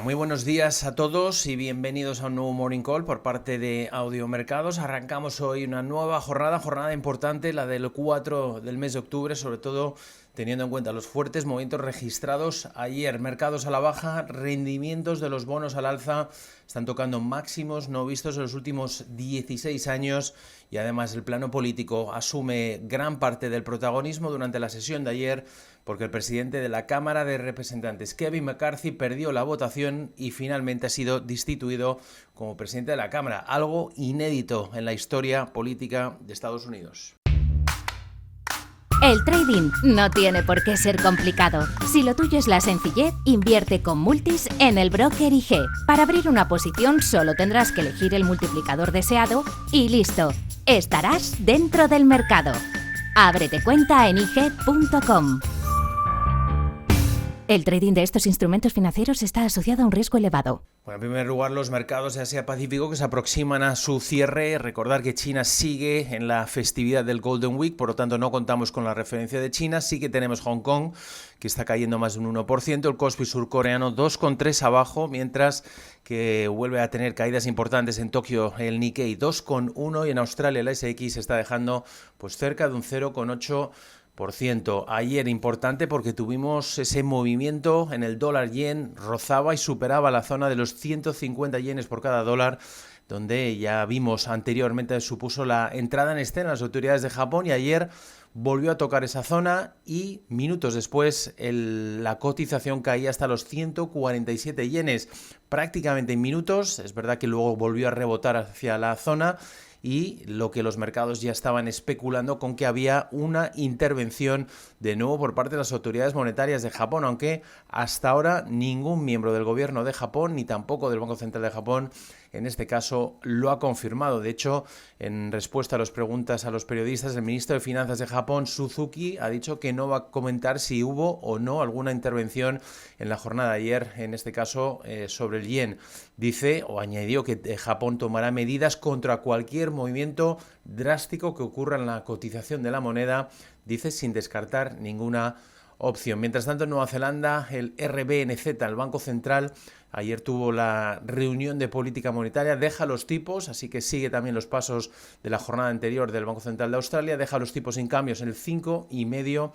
Bueno, muy buenos días a todos y bienvenidos a un nuevo Morning Call por parte de Audio Mercados. Arrancamos hoy una nueva jornada importante, la del 4 del mes de octubre, sobre todo teniendo en cuenta los fuertes movimientos registrados ayer. Mercados a la baja, rendimientos de los bonos al alza, están tocando máximos no vistos en los últimos 16 años y además el plano político asume gran parte del protagonismo durante la sesión de ayer, porque el presidente de la Cámara de Representantes, Kevin McCarthy, perdió la votación y finalmente ha sido destituido como presidente de la Cámara, algo inédito en la historia política de Estados Unidos. El trading no tiene por qué ser complicado. Si lo tuyo es la sencillez, invierte con Multis en el broker IG. Para abrir una posición solo tendrás que elegir el multiplicador deseado y listo. Estarás dentro del mercado. Ábrete cuenta en IG.com. El trading de estos instrumentos financieros está asociado a un riesgo elevado. Bueno, en primer lugar, los mercados de Asia-Pacífico que se aproximan a su cierre. Recordar que China sigue en la festividad del Golden Week, por lo tanto no contamos con la referencia de China. Sí que tenemos Hong Kong, que está cayendo más de un 1%, el Kospi surcoreano 2,3 abajo, mientras que vuelve a tener caídas importantes en Tokio el Nikkei 2,1 y en Australia el SX está dejando pues cerca de un 0,8%. Ayer importante porque tuvimos ese movimiento en el dólar yen, rozaba y superaba la zona de los 150 yenes por cada dólar, donde ya vimos anteriormente supuso la entrada en escena de las autoridades de Japón y ayer volvió a tocar esa zona y minutos después la cotización caía hasta los 147 yenes, prácticamente en minutos. Es verdad que luego volvió a rebotar hacia la zona y lo que los mercados ya estaban especulando con que había una intervención de nuevo por parte de las autoridades monetarias de Japón, aunque hasta ahora ningún miembro del gobierno de Japón ni tampoco del Banco Central de Japón en este caso lo ha confirmado. De hecho, en respuesta a las preguntas a los periodistas, el ministro de Finanzas de Japón, Suzuki, ha dicho que no va a comentar si hubo o no alguna intervención en la jornada de ayer, en este caso sobre el yen. Dice o añadió que Japón tomará medidas contra cualquier movimiento drástico que ocurra en la cotización de la moneda, dice sin descartar ninguna opción. Mientras tanto, en Nueva Zelanda, el RBNZ, el Banco Central, ayer tuvo la reunión de política monetaria, deja los tipos, así que sigue también los pasos de la jornada anterior del Banco Central de Australia, deja los tipos sin cambios en el 5,5%.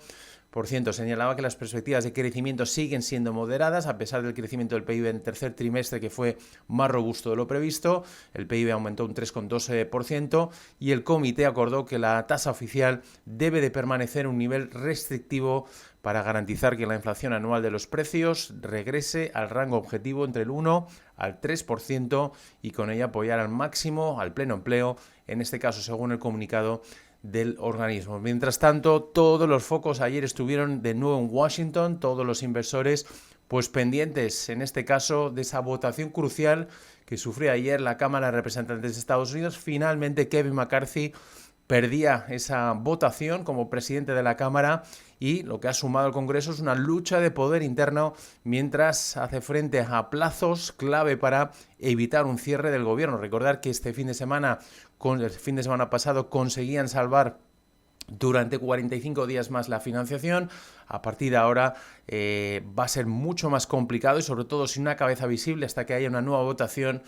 Señalaba que las perspectivas de crecimiento siguen siendo moderadas, a pesar del crecimiento del PIB en el tercer trimestre, que fue más robusto de lo previsto. El PIB aumentó un 3,12% y el comité acordó que la tasa oficial debe de permanecer en un nivel restrictivo para garantizar que la inflación anual de los precios regrese al rango objetivo entre el 1 al 3% y con ello apoyar al máximo al pleno empleo, en este caso según el comunicado del organismo. Mientras tanto, todos los focos ayer estuvieron de nuevo en Washington, todos los inversores pues pendientes, en este caso, de esa votación crucial que sufrió ayer la Cámara de Representantes de Estados Unidos. Finalmente, Kevin McCarthy perdía esa votación como presidente de la Cámara y lo que ha sumado el Congreso es una lucha de poder interno mientras hace frente a plazos clave para evitar un cierre del gobierno. Recordar que el fin de semana pasado conseguían salvar durante 45 días más la financiación. A partir de ahora va a ser mucho más complicado y sobre todo sin una cabeza visible hasta que haya una nueva votación,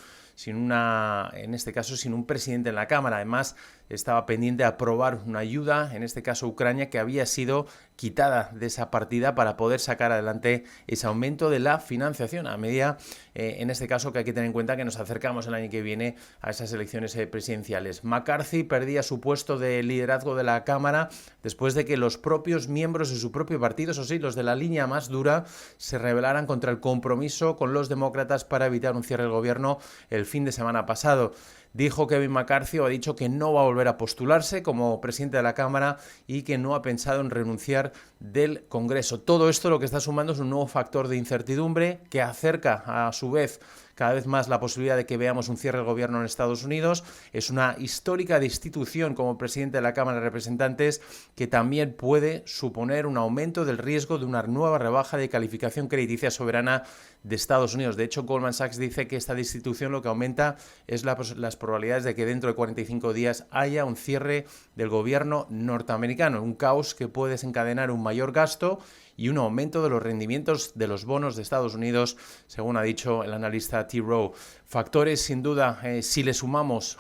en este caso sin un presidente en la Cámara. Además, estaba pendiente de aprobar una ayuda, en este caso Ucrania, que había sido quitada de esa partida para poder sacar adelante ese aumento de la financiación a medida, en este caso, que hay que tener en cuenta que nos acercamos el año que viene a esas elecciones presidenciales. McCarthy perdía su puesto de liderazgo de la Cámara después de que los propios miembros de su propio partido, eso sí, los de la línea más dura, se rebelaran contra el compromiso con los demócratas para evitar un cierre del gobierno el fin de semana pasado. Dijo Kevin McCarthy, o ha dicho que no va a volver a postularse como presidente de la Cámara y que no ha pensado en renunciar del Congreso. Todo esto lo que está sumando es un nuevo factor de incertidumbre que acerca a su vez cada vez más la posibilidad de que veamos un cierre del gobierno en Estados Unidos. Es una histórica destitución como presidente de la Cámara de Representantes que también puede suponer un aumento del riesgo de una nueva rebaja de calificación crediticia soberana de Estados Unidos. De hecho, Goldman Sachs dice que esta destitución lo que aumenta es las probabilidades de que dentro de 45 días haya un cierre del gobierno norteamericano, un caos que puede desencadenar un mayor gasto y un aumento de los rendimientos de los bonos de Estados Unidos, según ha dicho el analista T. Rowe. Factores, sin duda, si le sumamos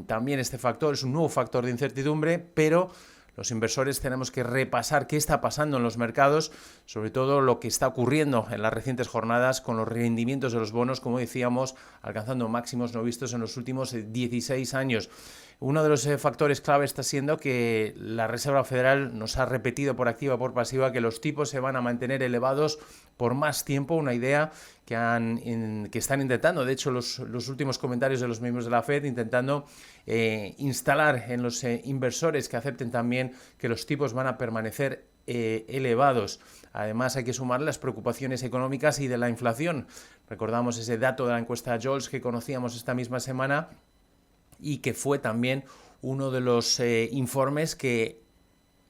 también este factor, es un nuevo factor de incertidumbre, pero los inversores tenemos que repasar qué está pasando en los mercados, sobre todo lo que está ocurriendo en las recientes jornadas con los rendimientos de los bonos, como decíamos, alcanzando máximos no vistos en los últimos 16 años. Uno de los factores clave está siendo que la Reserva Federal nos ha repetido por activa o por pasiva que los tipos se van a mantener elevados por más tiempo, una idea que están intentando, de hecho los últimos comentarios de los miembros de la Fed intentando instalar en los inversores que acepten también que los tipos van a permanecer elevados. Además hay que sumar las preocupaciones económicas y de la inflación. Recordamos ese dato de la encuesta JOLTS que conocíamos esta misma semana y que fue también uno de los informes que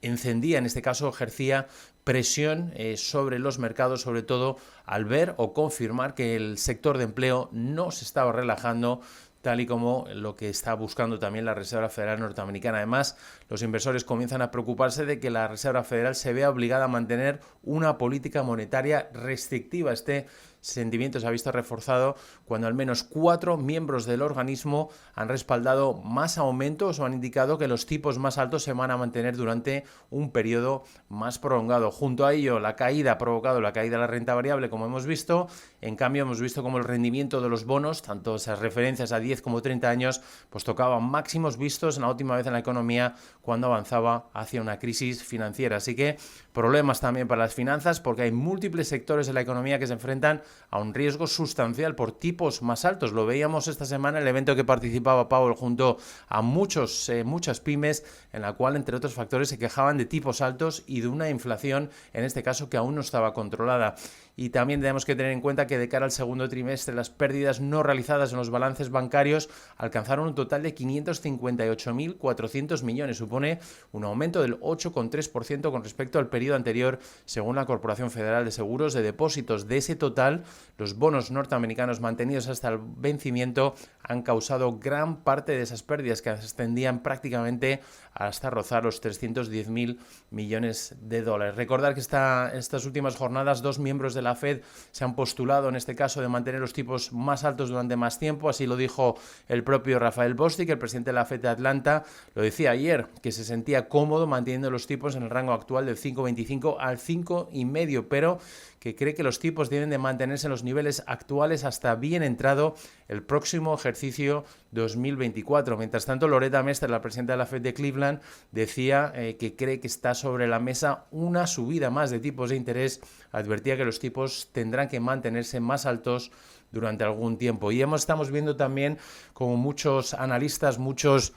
encendía, en este caso ejercía presión sobre los mercados, sobre todo al ver o confirmar que el sector de empleo no se estaba relajando, tal y como lo que está buscando también la Reserva Federal norteamericana. Además, los inversores comienzan a preocuparse de que la Reserva Federal se vea obligada a mantener una política monetaria restrictiva. Este sentimiento se ha visto reforzado cuando al menos 4 miembros del organismo han respaldado más aumentos o han indicado que los tipos más altos se van a mantener durante un periodo más prolongado. Junto a ello, la caída ha provocado la caída de la renta variable, como hemos visto. En cambio, hemos visto como el rendimiento de los bonos, tanto esas referencias a 10 como 30 años, pues tocaban máximos vistos en la última vez en la economía cuando avanzaba hacia una crisis financiera. Así que problemas también para las finanzas porque hay múltiples sectores de la economía que se enfrentan a un riesgo sustancial por tipos más altos. Lo veíamos esta semana en el evento que participaba Powell junto a muchas pymes, en la cual, entre otros factores, se quejaban de tipos altos y de una inflación, en este caso, que aún no estaba controlada. Y también tenemos que tener en cuenta que de cara al segundo trimestre las pérdidas no realizadas en los balances bancarios alcanzaron un total de 558.400 millones. Supone un aumento del 8,3% con respecto al periodo anterior, según la Corporación Federal de Seguros de Depósitos. De ese total, los bonos norteamericanos mantenidos hasta el vencimiento han causado gran parte de esas pérdidas, que ascendían prácticamente hasta rozar los 310.000 millones de dólares. Recordar que estas últimas jornadas 2 miembros de la Fed se han postulado en este caso de mantener los tipos más altos durante más tiempo. Así lo dijo el propio Rafael Bostic, el presidente de la Fed de Atlanta. Lo decía ayer, que se sentía cómodo manteniendo los tipos en el rango actual del 5,25 al 5,5, pero que cree que los tipos deben de mantenerse en los niveles actuales hasta bien entrado el próximo ejercicio 2024. Mientras tanto, Loretta Mester, la presidenta de la Fed de Cleveland, decía que cree que está sobre la mesa una subida más de tipos de interés. Advertía que los tipos tendrán que mantenerse más altos durante algún tiempo. Y estamos viendo también como muchos analistas, muchos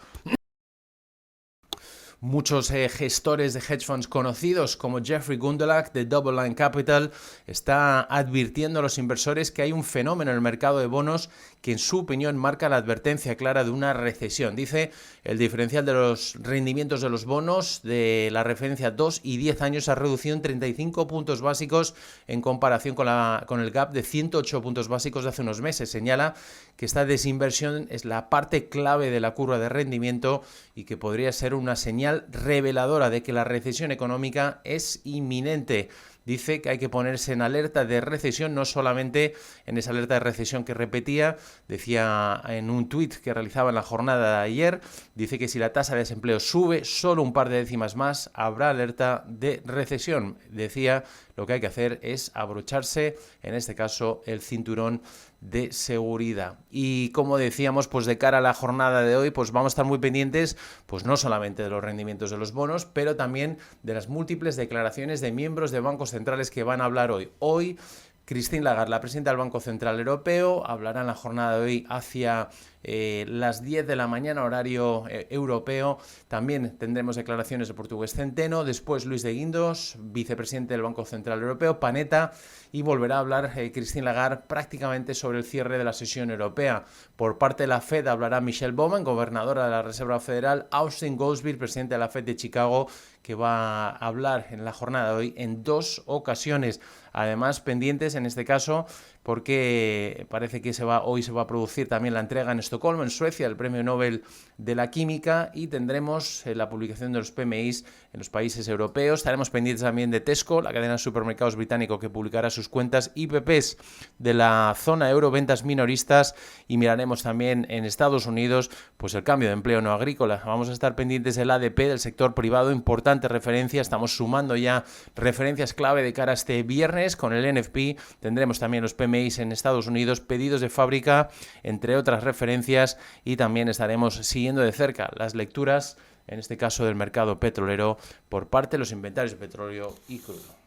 gestores de hedge funds conocidos como Jeffrey Gundlach de Double Line Capital está advirtiendo a los inversores que hay un fenómeno en el mercado de bonos que en su opinión marca la advertencia clara de una recesión. Dice, el diferencial de los rendimientos de los bonos de la referencia 2 y 10 años se ha reducido en 35 puntos básicos en comparación con el gap de 108 puntos básicos de hace unos meses. Señala que esta desinversión es la parte clave de la curva de rendimiento y que podría ser una señal reveladora de que la recesión económica es inminente. Dice que hay que ponerse en alerta de recesión, no solamente en esa alerta de recesión que repetía, decía en un tuit que realizaba en la jornada de ayer, dice que si la tasa de desempleo sube solo un par de décimas más, habrá alerta de recesión. Decía, lo que hay que hacer es abrocharse, en este caso, el cinturón de seguridad. Y como decíamos, pues de cara a la jornada de hoy, pues vamos a estar muy pendientes, pues no solamente de los rendimientos de los bonos, pero también de las múltiples declaraciones de miembros de bancos centrales que van a hablar hoy. Hoy, Christine Lagarde, la presidenta del Banco Central Europeo, hablará en la jornada de hoy hacia las 10 de la mañana, horario europeo. También tendremos declaraciones de Portugués Centeno, después Luis de Guindos, vicepresidente del Banco Central Europeo, Panetta, y volverá a hablar Christine Lagarde prácticamente sobre el cierre de la sesión europea. Por parte de la Fed hablará Michelle Bowman, gobernadora de la Reserva Federal, Austin Goolsbee, presidente de la Fed de Chicago, que va a hablar en la jornada de hoy en 2 ocasiones. Además, pendientes en este caso porque parece que hoy se va a producir también la entrega en Estocolmo, en Suecia, del Premio Nobel de la Química, y tendremos la publicación de los PMIs en los países europeos. Estaremos pendientes también de Tesco, la cadena de supermercados británico, que publicará sus cuentas IPPs de la zona euro, ventas minoristas, y miraremos también en Estados Unidos pues el cambio de empleo no agrícola. Vamos a estar pendientes del ADP del sector privado, importante referencia. Estamos sumando ya referencias clave de cara a este viernes con el NFP. Tendremos también los PMIs en Estados Unidos, pedidos de fábrica, entre otras referencias, y también estaremos siguiendo de cerca las lecturas, en este caso del mercado petrolero, por parte de los inventarios de petróleo y crudo.